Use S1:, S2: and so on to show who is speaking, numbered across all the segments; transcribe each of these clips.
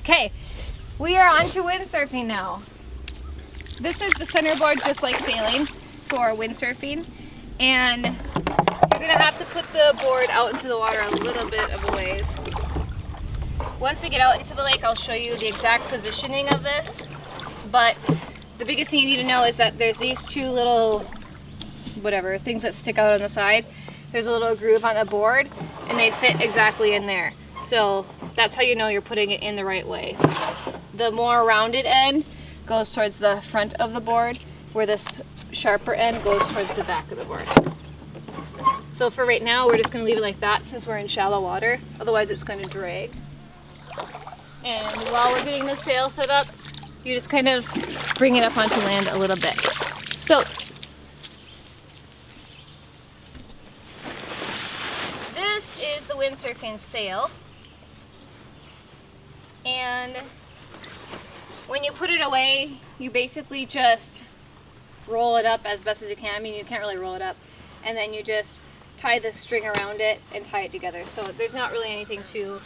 S1: Okay, we are on to windsurfing now. This is the centerboard, just like sailing, for windsurfing. And you're gonna have to put the board out into the water a little bit of a ways. Once we get out into the lake, I'll show you the exact positioning of this. But the biggest thing you need to know is that there's these two little, whatever, things that stick out on the side. There's a little groove on the board, and they fit exactly in there. So that's how you know you're putting it in the right way. The more rounded end goes towards the front of the board, where this sharper end goes towards the back of the board. So for right now, we're just going to leave it like that since we're in shallow water. Otherwise it's going to drag. And while we're getting the sail set up, you just kind of bring it up onto land a little bit. So this is the windsurfing sail. And when you put it away, you basically just roll it up as best as you can. I mean, you can't really roll it up. And then you just tie this string around it and tie it together. So there's not really anything to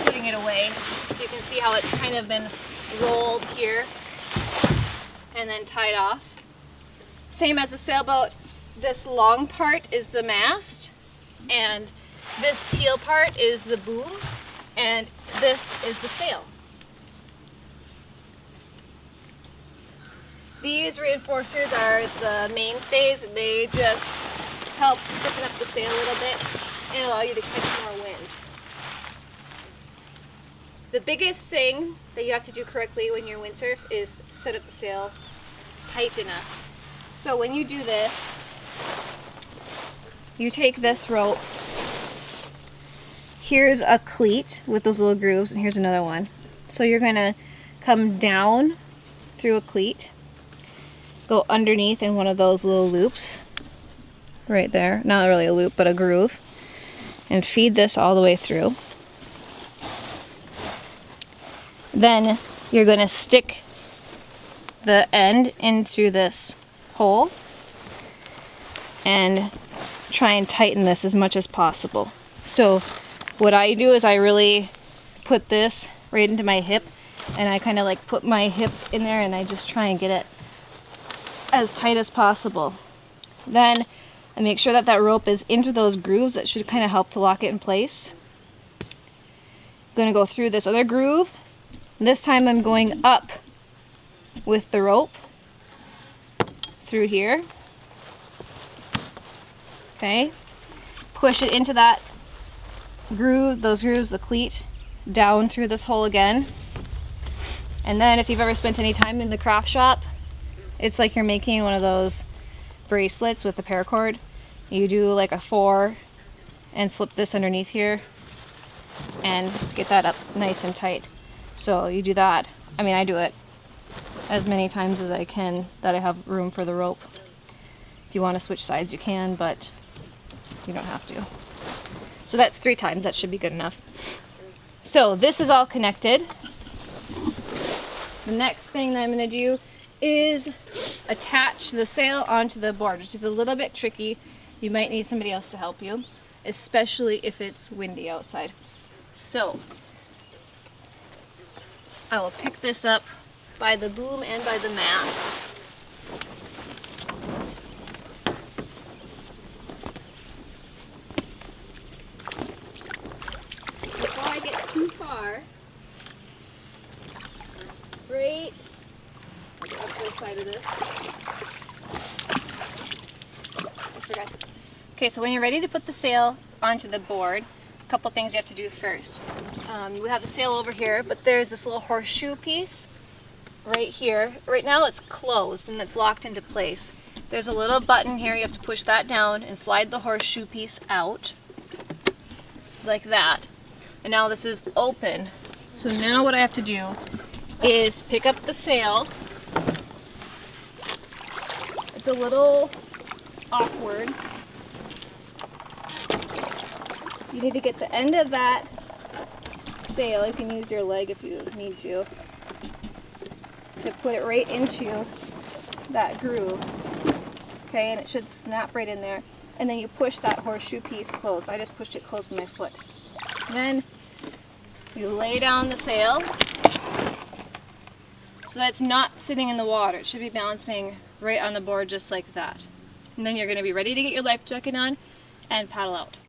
S1: putting it away. So you can see how it's kind of been rolled here and then tied off. Same as the sailboat, this long part is the mast, and this teal part is the boom, and this is the sail. These reinforcers are the mainstays. They just help stiffen up the sail a little bit and allow you to catch more wind. The biggest thing that you have to do correctly when you're windsurf is set up the sail tight enough. So when you do this, you take this rope. Here's a cleat with those little grooves, and here's another one. So you're gonna come down through a cleat, go underneath in one of those little loops right there. Not really a loop, but a groove. And feed this all the way through. Then you're going to stick the end into this hole and try and tighten this as much as possible. So what I do is I really put this right into my hip, and I kind of like put my hip in there and I just try and get it as tight as possible. Then I make sure that that rope is into those grooves. That should kind of help to lock it in place. I'm going to go through this other groove. This time I'm going up with the rope through here. Okay. Push it into that groove, those grooves, the cleat, down through this hole again. And then if you've ever spent any time in the craft shop, it's like you're making one of those bracelets with the paracord. You do like a 4 and slip this underneath here and get that up nice and tight. So you do that. I mean, I do it as many times as I can that I have room for the rope. If you want to switch sides, you can, but you don't have to. So that's 3 times. That should be good enough. So this is all connected. The next thing that I'm going to do is attach the sail onto the board, which is a little bit tricky. You might need somebody else to help you, especially if it's windy outside. So I will pick this up by the boom and by the mast. Before I get too far, right up this side of this. I forgot. Okay, so when you're ready to put the sail onto the board, a couple things you have to do first. We have the sail over here, but there's this little horseshoe piece right here. Right now it's closed and it's locked into place. There's a little button here. You have to push that down and slide the horseshoe piece out like that. And now this is open. So now what I have to do is pick up the sail. It's a little awkward. You need to get the end of that sail, you can use your leg if you need to put it right into that groove. Okay, and it should snap right in there. And then you push that horseshoe piece closed. I just pushed it closed with my foot. Then You lay down the sail so that it's not sitting in the water. It should be balancing right on the board just like that. And then you're going to be ready to get your life jacket on and paddle out.